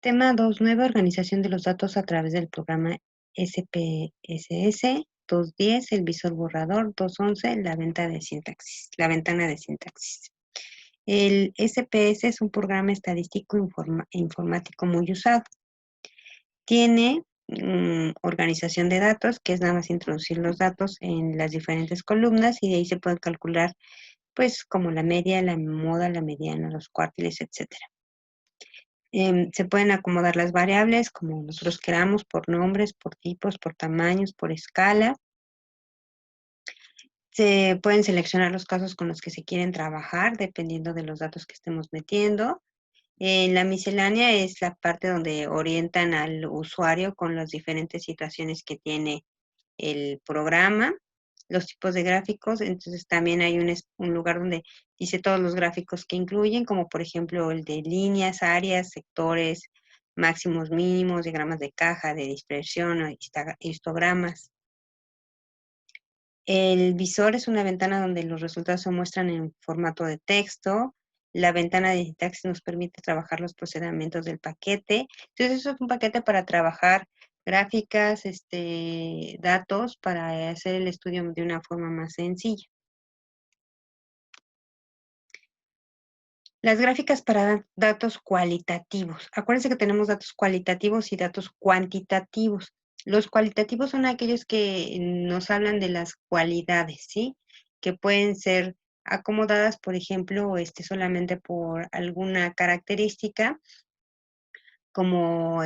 Tema 2: nueva organización de los datos a través del programa SPSS. 2.10, el visor borrador. 2.11, la ventana de sintaxis. El SPS es un programa estadístico informático muy usado. Tiene organización de datos, que es nada más introducir los datos en las diferentes columnas y de ahí se pueden calcular, pues, como la media, la moda, la mediana, los cuartiles, etcétera. Se pueden acomodar las variables como nosotros queramos, por nombres, por tipos, por tamaños, por escala. Se pueden seleccionar los casos con los que se quieren trabajar, dependiendo de los datos que estemos metiendo. La miscelánea es la parte donde orientan al usuario con las diferentes situaciones que tiene el programa. Los tipos de gráficos, entonces también hay un lugar donde dice todos los gráficos que incluyen, como por ejemplo el de líneas, áreas, sectores, máximos, mínimos, diagramas de caja, de dispersión, o histogramas. El visor es una ventana donde los resultados se muestran en formato de texto. La ventana de sintaxis nos permite trabajar los procedimientos del paquete. Entonces, eso es un paquete para trabajar gráficas, datos, para hacer el estudio de una forma más sencilla. Las gráficas para datos cualitativos. Acuérdense que tenemos datos cualitativos y datos cuantitativos. Los cualitativos son aquellos que nos hablan de las cualidades, ¿sí? Que pueden ser acomodadas, por ejemplo, solamente por alguna característica, como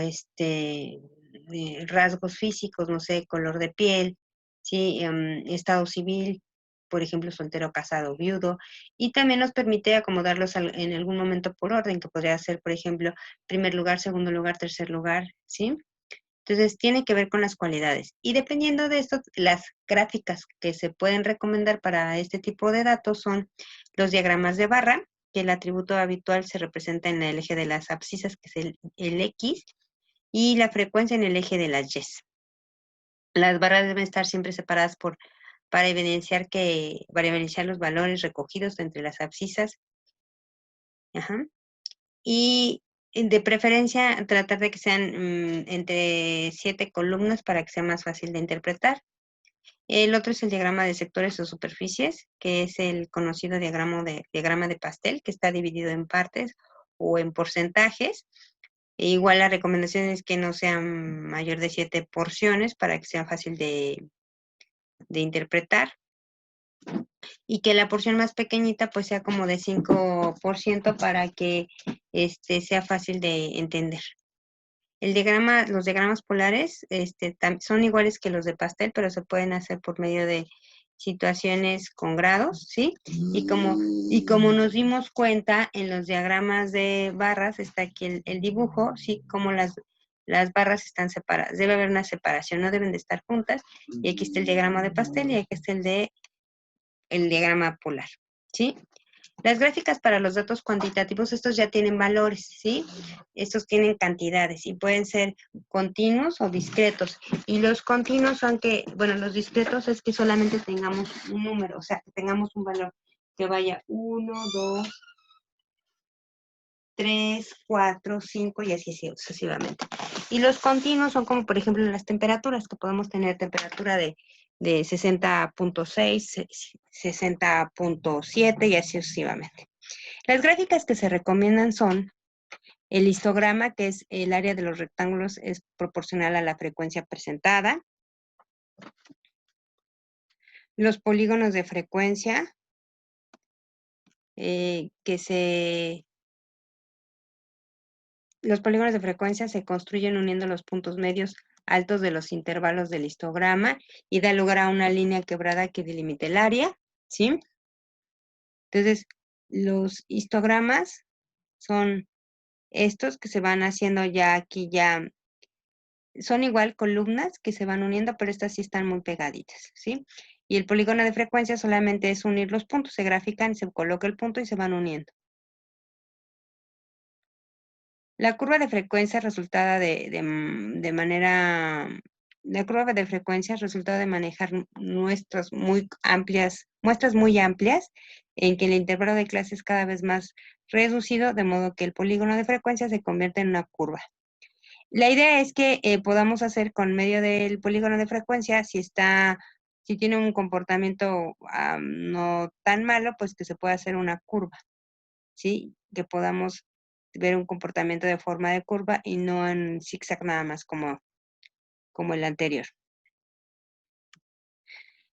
rasgos físicos, no sé, color de piel, ¿sí? Estado civil, por ejemplo, soltero, casado, viudo, y también nos permite acomodarlos en algún momento por orden, que podría ser, por ejemplo, primer lugar, segundo lugar, tercer lugar, ¿sí? Entonces, tiene que ver con las cualidades. Y dependiendo de esto, las gráficas que se pueden recomendar para este tipo de datos son los diagramas de barra, que el atributo habitual se representa en el eje de las abscisas, que es el X, y la frecuencia en el eje de las Y. Las barras deben estar siempre separadas para evidenciar los valores recogidos entre las abscisas. Ajá. Y de preferencia tratar de que sean entre 7 columnas para que sea más fácil de interpretar. El otro es el diagrama de sectores o superficies, que es el conocido diagrama de pastel, que está dividido en partes o en porcentajes. Igual la recomendación es que no sean mayor de 7 porciones para que sea fácil de interpretar, y que la porción más pequeñita pues sea como de 5% para que sea fácil de entender. Los diagramas polares son iguales que los de pastel, pero se pueden hacer por medio de situaciones con grados, ¿sí? Y como nos dimos cuenta, en los diagramas de barras está aquí el dibujo, ¿sí? Como las barras están separadas. Debe haber una separación, no deben de estar juntas. Y aquí está el diagrama de pastel y aquí está el diagrama polar, ¿sí? Las gráficas para los datos cuantitativos, estos ya tienen valores, ¿sí? Estos tienen cantidades y pueden ser continuos o discretos. Y los continuos son los discretos es que solamente tengamos un número, o sea, que tengamos un valor que vaya 1, 2, 3, 4, 5 y así sucesivamente. Y los continuos son como, por ejemplo, las temperaturas, que podemos tener temperatura de 60.6, 60.7 y así sucesivamente. Las gráficas que se recomiendan son el histograma, que es el área de los rectángulos, es proporcional a la frecuencia presentada. Los polígonos de frecuencia, los polígonos de frecuencia se construyen uniendo los puntos medios altos de los intervalos del histograma y da lugar a una línea quebrada que delimita el área, ¿sí? Entonces, los histogramas son estos que se van haciendo son igual columnas que se van uniendo, pero estas sí están muy pegaditas, ¿sí? Y el polígono de frecuencia solamente es unir los puntos, se grafican, se coloca el punto y se van uniendo. La curva de frecuencia resultado de manejar muestras muy amplias en que el intervalo de clase es cada vez más reducido, de modo que el polígono de frecuencia se convierte en una curva. La idea es que podamos hacer con medio del polígono de frecuencia, si tiene un comportamiento no tan malo, pues que se pueda hacer una curva, ¿sí? Que podamos ver un comportamiento de forma de curva y no en zigzag nada más como el anterior.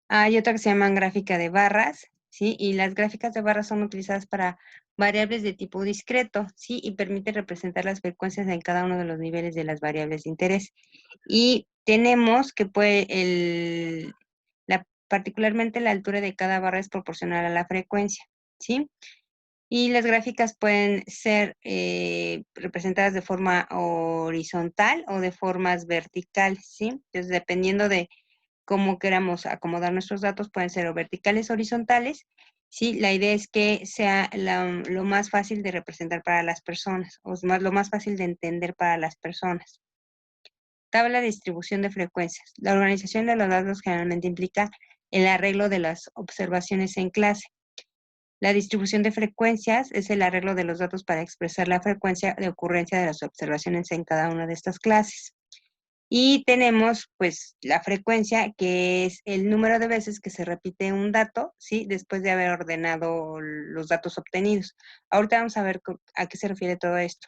Hay otra que se llaman gráfica de barras, ¿sí? Y las gráficas de barras son utilizadas para variables de tipo discreto, ¿sí? Y permite representar las frecuencias en cada uno de los niveles de las variables de interés. Y tenemos que particularmente la altura de cada barra es proporcional a la frecuencia, ¿sí? Y las gráficas pueden ser representadas de forma horizontal o de formas verticales, ¿sí? Entonces, dependiendo de cómo queramos acomodar nuestros datos, pueden ser o verticales o horizontales, ¿sí? La idea es que sea lo más fácil de representar para las personas, lo más fácil de entender para las personas. Tabla de distribución de frecuencias. La organización de los datos generalmente implica el arreglo de las observaciones en clase. La distribución de frecuencias es el arreglo de los datos para expresar la frecuencia de ocurrencia de las observaciones en cada una de estas clases. Y tenemos, pues, la frecuencia, que es el número de veces que se repite un dato, ¿sí? Después de haber ordenado los datos obtenidos. Ahorita vamos a ver a qué se refiere todo esto.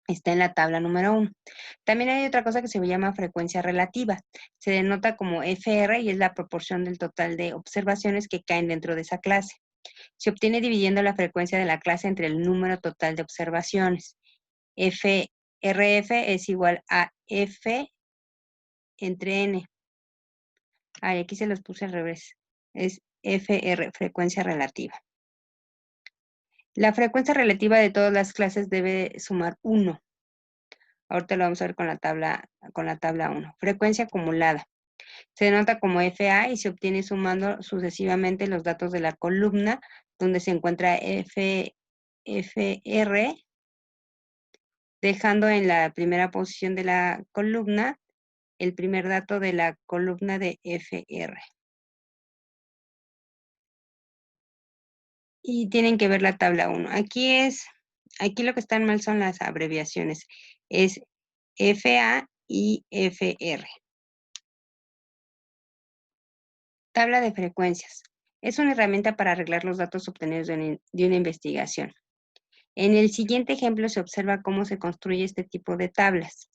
Está en la tabla número 1. También hay otra cosa que se llama frecuencia relativa. Se denota como FR y es la proporción del total de observaciones que caen dentro de esa clase. Se obtiene dividiendo la frecuencia de la clase entre el número total de observaciones. RF es igual a F entre N. Aquí se los puse al revés. Es FR, frecuencia relativa. La frecuencia relativa de todas las clases debe sumar 1. Ahorita lo vamos a ver con la tabla 1. Frecuencia acumulada. Se denota como FA y se obtiene sumando sucesivamente los datos de la columna donde se encuentra FR, dejando en la primera posición de la columna el primer dato de la columna de FR. Y tienen que ver la tabla 1. Aquí lo que están mal son las abreviaciones. Es FA y FR. Tabla de frecuencias. Es una herramienta para arreglar los datos obtenidos de una investigación. En el siguiente ejemplo se observa cómo se construye este tipo de tablas.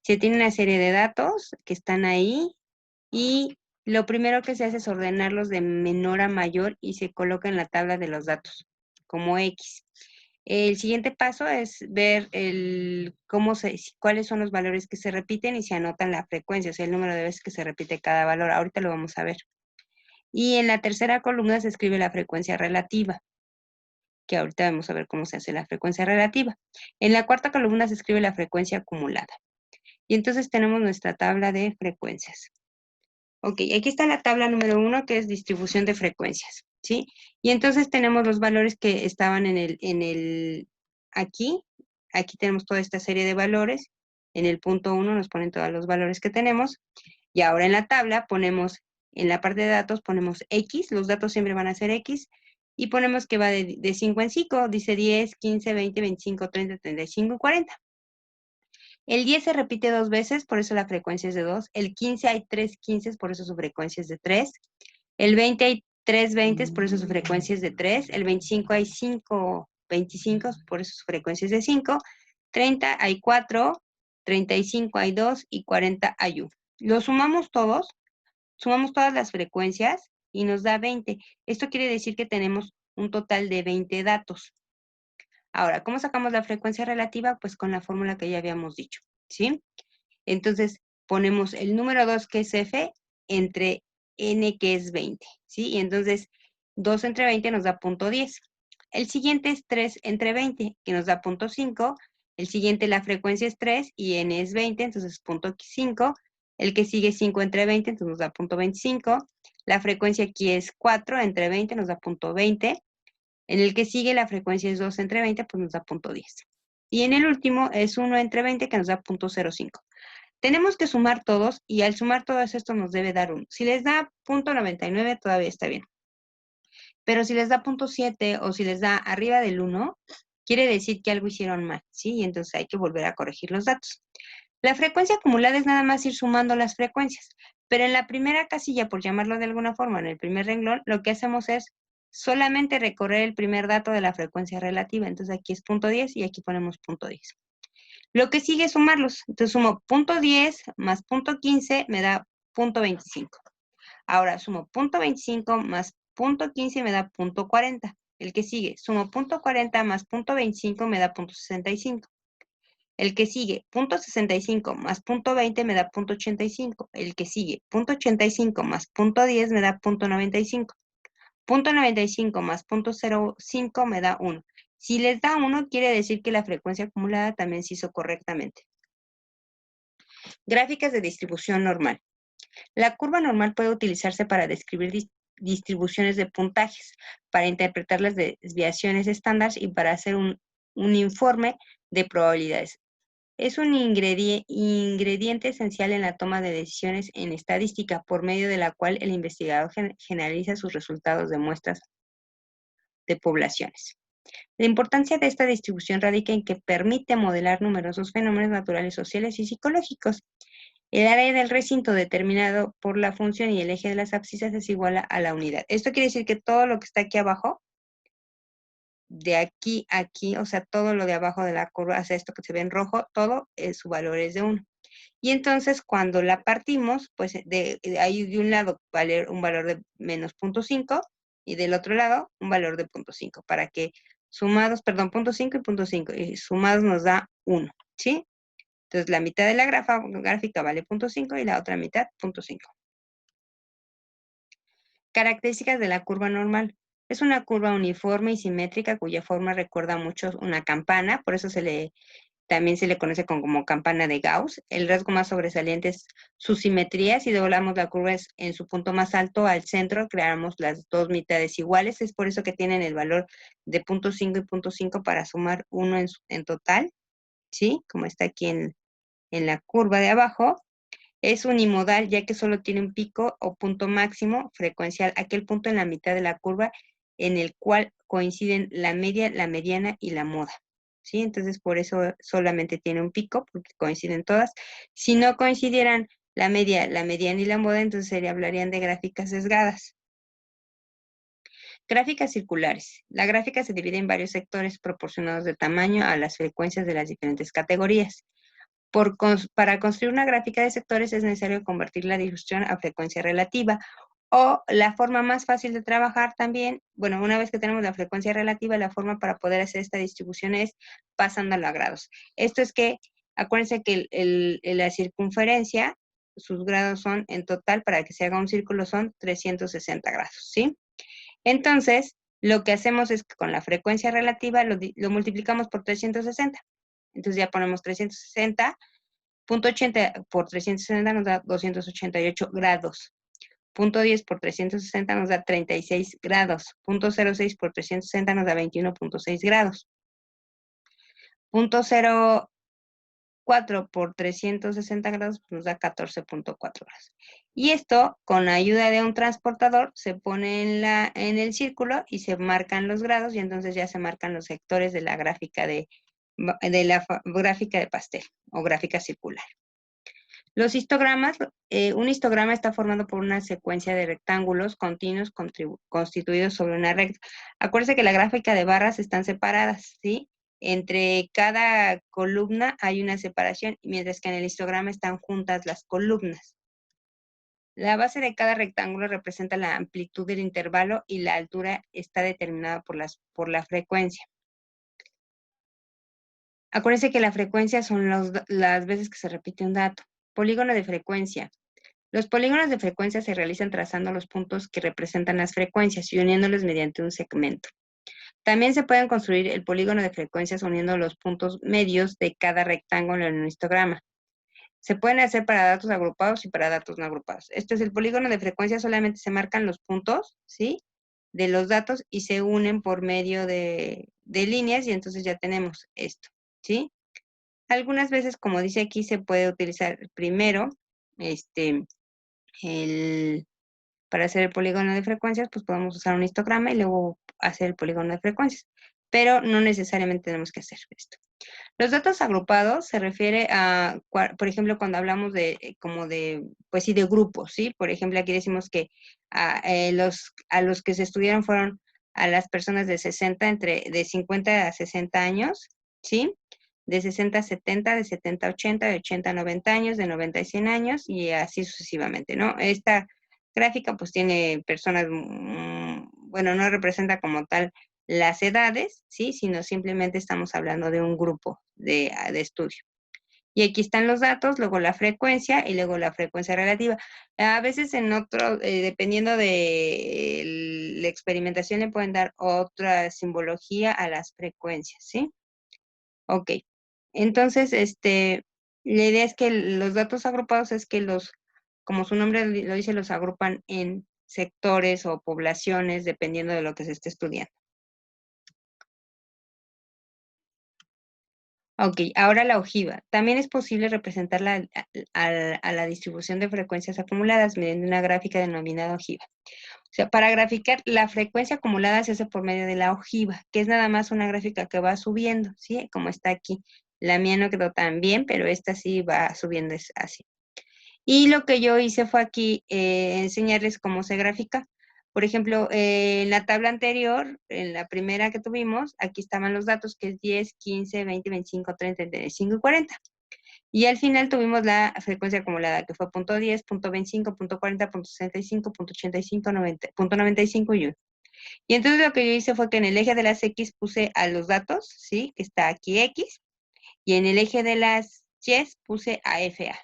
Se tiene una serie de datos que están ahí y lo primero que se hace es ordenarlos de menor a mayor y se coloca en la tabla de los datos como X. El siguiente paso es ver cuáles son los valores que se repiten y se anotan la frecuencia, o sea, el número de veces que se repite cada valor. Ahorita lo vamos a ver. Y en la tercera columna se escribe la frecuencia relativa, que ahorita vamos a ver cómo se hace la frecuencia relativa. En la cuarta columna se escribe la frecuencia acumulada. Y entonces tenemos nuestra tabla de frecuencias. Ok, aquí está la tabla número 1, que es distribución de frecuencias, ¿sí? Y entonces tenemos los valores que estaban aquí tenemos toda esta serie de valores. En el punto 1 nos ponen todos los valores que tenemos. Y ahora en la tabla en la parte de datos ponemos X, los datos siempre van a ser X, y ponemos que va de 5 en 5, dice 10, 15, 20, 25, 30, 35 y 40. El 10 se repite 2 veces, por eso la frecuencia es de 2. El 15 hay 3 15, por eso su frecuencia es de 3. El 20 hay 3 20, por eso su frecuencia es de 3. El 25 hay 5 25, por eso su frecuencia es de 5. 30 hay 4, 35 hay 2 y 40 hay 1. Los sumamos todas las frecuencias y nos da 20. Esto quiere decir que tenemos un total de 20 datos. Ahora, ¿cómo sacamos la frecuencia relativa? Pues con la fórmula que ya habíamos dicho, ¿sí? Entonces, ponemos el número 2, que es F, entre N, que es 20, ¿sí? Y entonces, 2 entre 20 nos da 0.10. El siguiente es 3 entre 20, que nos da 0.5. El siguiente, la frecuencia es 3 y N es 20, entonces 0.5. El que sigue 5 entre 20, entonces nos da 0.25. La frecuencia aquí es 4 entre 20, nos da 0.20. En el que sigue la frecuencia es 2 entre 20, pues nos da 0.10. Y en el último es 1 entre 20, que nos da 0.05. Tenemos que sumar todos y al sumar todos esto nos debe dar 1. Si les da 0.99 todavía está bien. Pero si les da 0.7 o si les da arriba del 1, quiere decir que algo hicieron mal, ¿sí? Y entonces hay que volver a corregir los datos. La frecuencia acumulada es nada más ir sumando las frecuencias, pero en la primera casilla, por llamarlo de alguna forma, en el primer renglón, lo que hacemos es solamente recorrer el primer dato de la frecuencia relativa. Entonces aquí es punto 10 y aquí ponemos punto 10. Lo que sigue es sumarlos. Entonces sumo punto 10 más punto 15 me da punto 25. Ahora sumo punto 25 más punto 15 me da punto 40. El que sigue, sumo punto 40 más punto 25 me da punto 65. El que sigue, punto 65 más punto 20 me da punto 85. El que sigue, punto 85 más punto 10 me da punto 95. Punto 95 más punto 05 me da 1. Si les da 1, quiere decir que la frecuencia acumulada también se hizo correctamente. Gráficas de distribución normal. La curva normal puede utilizarse para describir distribuciones de puntajes, para interpretar las desviaciones estándar y para hacer un informe de probabilidades. Es un ingrediente esencial en la toma de decisiones en estadística, por medio de la cual el investigador generaliza sus resultados de muestras de poblaciones. La importancia de esta distribución radica en que permite modelar numerosos fenómenos naturales, sociales y psicológicos. El área del recinto determinado por la función y el eje de las abscisas es igual a la unidad. Esto quiere decir que todo lo que está aquí abajo, de aquí a aquí, o sea, todo lo de abajo de la curva, hacia esto que se ve en rojo, todo su valor es de 1. Y entonces cuando la partimos, pues ahí de un lado vale un valor de menos 0.5 y del otro lado un valor de 0.5 para que sumados, perdón, 0.5 y 0.5 y sumados nos da 1, ¿sí? Entonces la mitad de la gráfica vale 0.5 y la otra mitad 0.5. Características de la curva normal. Es una curva uniforme y simétrica cuya forma recuerda mucho una campana, por eso también se le conoce como campana de Gauss. El rasgo más sobresaliente es su simetría. Si doblamos la curva en su punto más alto al centro, creamos las dos mitades iguales. Es por eso que tienen el valor de 0.5 y 0.5 para sumar 1 en total, ¿sí? Como está aquí en la curva de abajo. Es unimodal ya que solo tiene un pico o punto máximo frecuencial, aquel punto en la mitad de la curva en el cual coinciden la media, la mediana y la moda. ¿Sí? Entonces por eso solamente tiene un pico, porque coinciden todas. Si no coincidieran la media, la mediana y la moda, entonces hablarían de gráficas sesgadas. Gráficas circulares. La gráfica se divide en varios sectores proporcionados de tamaño a las frecuencias de las diferentes categorías. Para construir una gráfica de sectores es necesario convertir la distribución a frecuencia relativa, o la forma más fácil de trabajar también, bueno, una vez que tenemos la frecuencia relativa, la forma para poder hacer esta distribución es pasándola a grados. Esto es que, acuérdense que la circunferencia, sus grados son en total, para que se haga un círculo, son 360 grados, ¿sí? Entonces, lo que hacemos es que con la frecuencia relativa lo multiplicamos por 360. Entonces ya ponemos 360, punto 80 por 360 nos da 288 grados. Punto 10 por 360 nos da 36 grados. Punto 06 por 360 nos da 21.6 grados. Punto 04 por 360 grados nos da 14.4 grados. Y esto, con la ayuda de un transportador, se pone en el círculo y se marcan los grados, y entonces ya se marcan los sectores de la gráfica de gráfica de pastel o gráfica circular. Los histogramas, un histograma está formado por una secuencia de rectángulos continuos constituidos sobre una recta. Acuérdense que la gráfica de barras están separadas, ¿sí? Entre cada columna hay una separación, mientras que en el histograma están juntas las columnas. La base de cada rectángulo representa la amplitud del intervalo y la altura está determinada por la frecuencia. Acuérdense que la frecuencia son las veces que se repite un dato. Polígono de frecuencia. Los polígonos de frecuencia se realizan trazando los puntos que representan las frecuencias y uniéndolos mediante un segmento. También se pueden construir el polígono de frecuencias uniendo los puntos medios de cada rectángulo en un histograma. Se pueden hacer para datos agrupados y para datos no agrupados. Este es el polígono de frecuencia, solamente se marcan los puntos, ¿sí?, de los datos y se unen por medio de líneas, y entonces ya tenemos esto, ¿sí? Algunas veces, como dice aquí, se puede utilizar primero para hacer el polígono de frecuencias, pues podemos usar un histograma y luego hacer el polígono de frecuencias, pero no necesariamente tenemos que hacer esto. Los datos agrupados se refiere a, por ejemplo, cuando hablamos de pues sí, de grupos, ¿sí? Por ejemplo, aquí decimos que a los que se estudiaron fueron a las personas de 60, de 50 a 60 años, ¿sí? De 60 a 70, de 70 a 80, de 80 a 90 años, de 90 a 100 años y así sucesivamente, ¿no? Esta gráfica pues tiene personas, bueno, no representa como tal las edades, ¿sí? Sino simplemente estamos hablando de un grupo de estudio. Y aquí están los datos, luego la frecuencia y luego la frecuencia relativa. A veces en otro, dependiendo de la experimentación, le pueden dar otra simbología a las frecuencias, ¿sí? Ok. Entonces, la idea es que los datos agrupados es que como su nombre lo dice, los agrupan en sectores o poblaciones, dependiendo de lo que se esté estudiando. Ok, ahora la ojiva. También es posible representarla a la distribución de frecuencias acumuladas mediante una gráfica denominada ojiva. O sea, para graficar la frecuencia acumulada se hace por medio de la ojiva, que es nada más una gráfica que va subiendo, ¿sí? Como está aquí. La mía no quedó tan bien, pero esta sí va subiendo, es así. Y lo que yo hice fue aquí enseñarles cómo se grafica. Por ejemplo, en la tabla anterior, en la primera que tuvimos, aquí estaban los datos, que es 10, 15, 20, 25, 30, 35 y 40. Y al final tuvimos la frecuencia acumulada, que fue punto .10, punto .25, punto .40, punto .65, punto .85, 90, punto .95 y 1. Y entonces lo que yo hice fue que en el eje de las X puse a los datos, ¿sí? Que está aquí X, y en el eje de las Y puse a FA.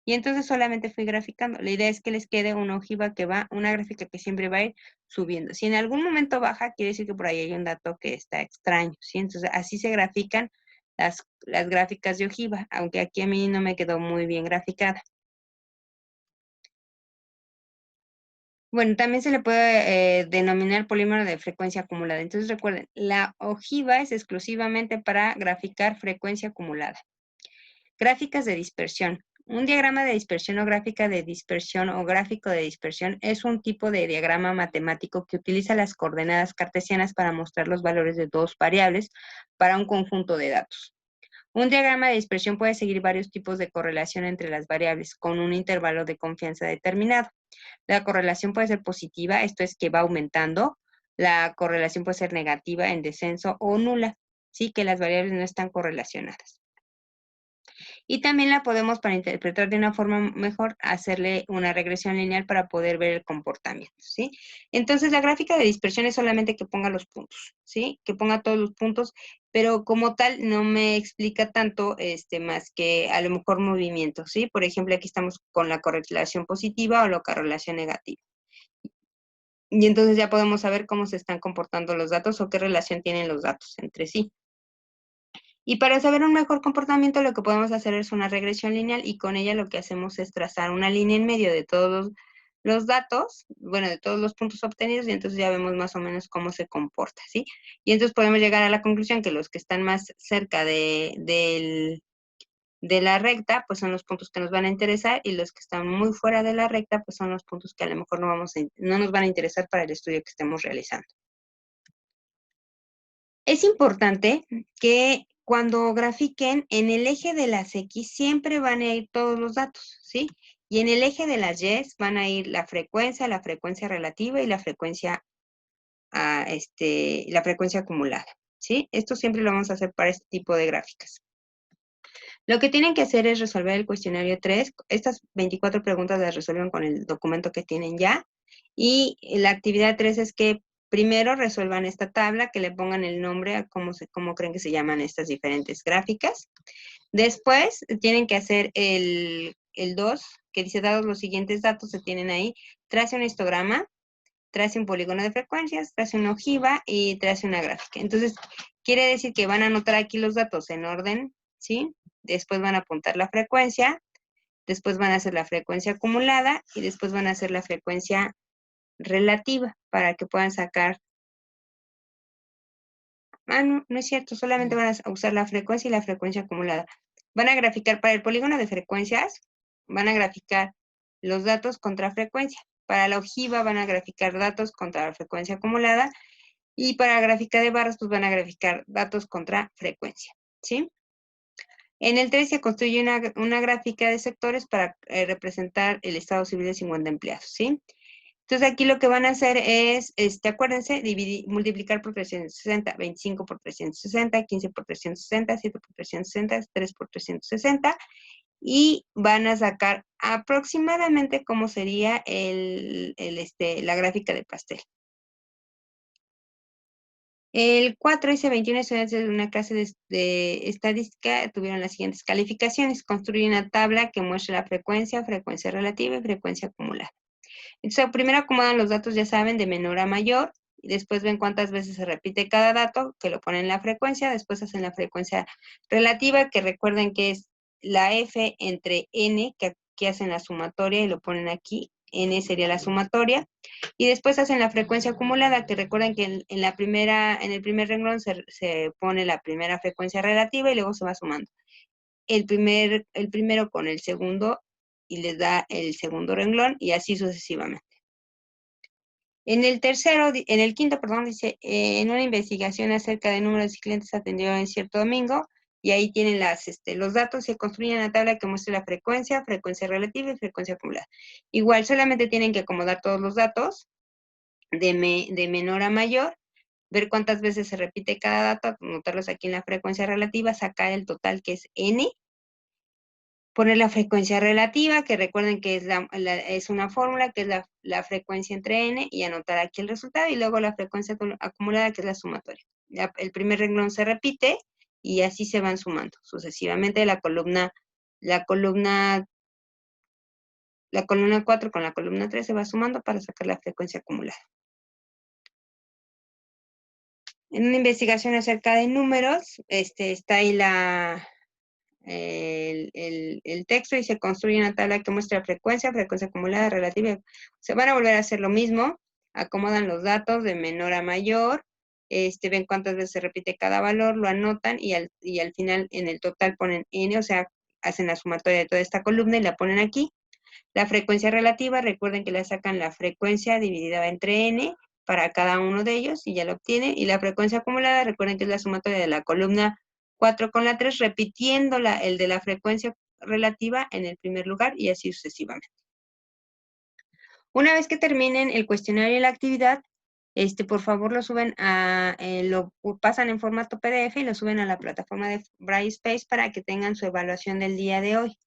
Y entonces solamente fui graficando. La idea es que les quede una ojiva que va, una gráfica que siempre va a ir subiendo. Si en algún momento baja, quiere decir que por ahí hay un dato que está extraño, ¿sí? Entonces así se grafican las gráficas de ojiva, aunque aquí a mí no me quedó muy bien graficada. Bueno, también se le puede denominar polímero de frecuencia acumulada. Entonces recuerden, la ojiva es exclusivamente para graficar frecuencia acumulada. Gráficas de dispersión. Un diagrama de dispersión o gráfica de dispersión o gráfico de dispersión es un tipo de diagrama matemático que utiliza las coordenadas cartesianas para mostrar los valores de dos variables para un conjunto de datos. Un diagrama de dispersión puede seguir varios tipos de correlación entre las variables con un intervalo de confianza determinado. La correlación puede ser positiva, esto es que va aumentando. La correlación puede ser negativa, en descenso o nula, sí, que las variables no están correlacionadas. Y también la podemos, para interpretar de una forma mejor, hacerle una regresión lineal para poder ver el comportamiento, ¿sí? Entonces, la gráfica de dispersión es solamente que ponga los puntos, ¿sí? Que ponga todos los puntos, pero como tal no me explica tanto, más que a lo mejor movimiento, ¿sí? Por ejemplo, aquí estamos con la correlación positiva o la correlación negativa. Y entonces ya podemos saber cómo se están comportando los datos o qué relación tienen los datos entre sí. Y para saber un mejor comportamiento, lo que podemos hacer es una regresión lineal y con ella lo que hacemos es trazar una línea en medio de todos los datos, bueno, de todos los puntos obtenidos y entonces ya vemos más o menos cómo se comporta, ¿sí? Y entonces podemos llegar a la conclusión que los que están más cerca de la recta, pues son los puntos que nos van a interesar y los que están muy fuera de la recta, pues son los puntos que a lo mejor no nos van a interesar para el estudio que estemos realizando. Es importante que cuando grafiquen, en el eje de las X siempre van a ir todos los datos, ¿sí? Y en el eje de las Y van a ir la frecuencia relativa y la frecuencia acumulada, ¿sí? Esto siempre lo vamos a hacer para este tipo de gráficas. Lo que tienen que hacer es resolver el cuestionario 3. Estas 24 preguntas las resuelven con el documento que tienen ya. Y la actividad 3 es que primero resuelvan esta tabla, que le pongan el nombre a cómo creen que se llaman estas diferentes gráficas. Después tienen que hacer el 2, que dice, dados los siguientes datos se tienen ahí, trace un histograma, trace un polígono de frecuencias, trace una ojiva y trace una gráfica. Entonces, quiere decir que van a anotar aquí los datos en orden, ¿sí? Después van a apuntar la frecuencia, después van a hacer la frecuencia acumulada y después van a hacer la frecuencia relativa para que puedan sacar. No, no es cierto, solamente van a usar la frecuencia y la frecuencia acumulada. Van a graficar para el polígono de frecuencias, van a graficar los datos contra frecuencia. Para la ojiva van a graficar datos contra la frecuencia acumulada y para la gráfica de barras pues van a graficar datos contra frecuencia, ¿sí? En el 3 se construye una gráfica de sectores para representar el estado civil de 50 empleados, ¿sí? Entonces aquí lo que van a hacer es, acuérdense, multiplicar por 360, 25 por 360, 15 por 360, 7 por 360, 3 por 360, y van a sacar aproximadamente cómo sería la gráfica de pastel. El 4 dice 21 estudiantes de una clase de estadística tuvieron las siguientes calificaciones. Construye una tabla que muestre la frecuencia, frecuencia relativa y frecuencia acumulada. Entonces, primero acomodan los datos, ya saben, de menor a mayor, y después ven cuántas veces se repite cada dato, que lo ponen en la frecuencia, después hacen la frecuencia relativa, que recuerden que es la F entre N, que aquí hacen la sumatoria y lo ponen aquí, N sería la sumatoria, y después hacen la frecuencia acumulada, que recuerden que en el primer renglón se pone la primera frecuencia relativa y luego se va sumando. El primero con el segundo y les da el segundo renglón y así sucesivamente. En el quinto, perdón, dice, en una investigación acerca del número de clientes atendidos en cierto domingo, y ahí tienen los datos, se construye una tabla que muestra la frecuencia, frecuencia relativa y frecuencia acumulada. Igual, solamente tienen que acomodar todos los datos de menor a mayor, ver cuántas veces se repite cada dato, anotarlos aquí en la frecuencia relativa, sacar el total que es N, poner la frecuencia relativa, que recuerden que es una fórmula, que es la frecuencia entre n, y anotar aquí el resultado, y luego la frecuencia acumulada, que es la sumatoria. El primer renglón se repite, y así se van sumando sucesivamente la columna 4 con la columna 3 se va sumando para sacar la frecuencia acumulada. En una investigación acerca de números, está ahí el texto, y se construye una tabla que muestra frecuencia acumulada, relativa. Se van a volver a hacer lo mismo, acomodan los datos de menor a mayor, ven cuántas veces se repite cada valor, lo anotan y al final en el total ponen n, o sea, hacen la sumatoria de toda esta columna y la ponen aquí. La frecuencia relativa, recuerden que la sacan la frecuencia dividida entre n para cada uno de ellos y ya lo obtienen. Y la frecuencia acumulada, recuerden que es la sumatoria de la columna 4 con la 3, repitiendo el de la frecuencia relativa en el primer lugar y así sucesivamente. Una vez que terminen el cuestionario y la actividad, por favor lo suben lo pasan en formato PDF y lo suben a la plataforma de Brightspace para que tengan su evaluación del día de hoy.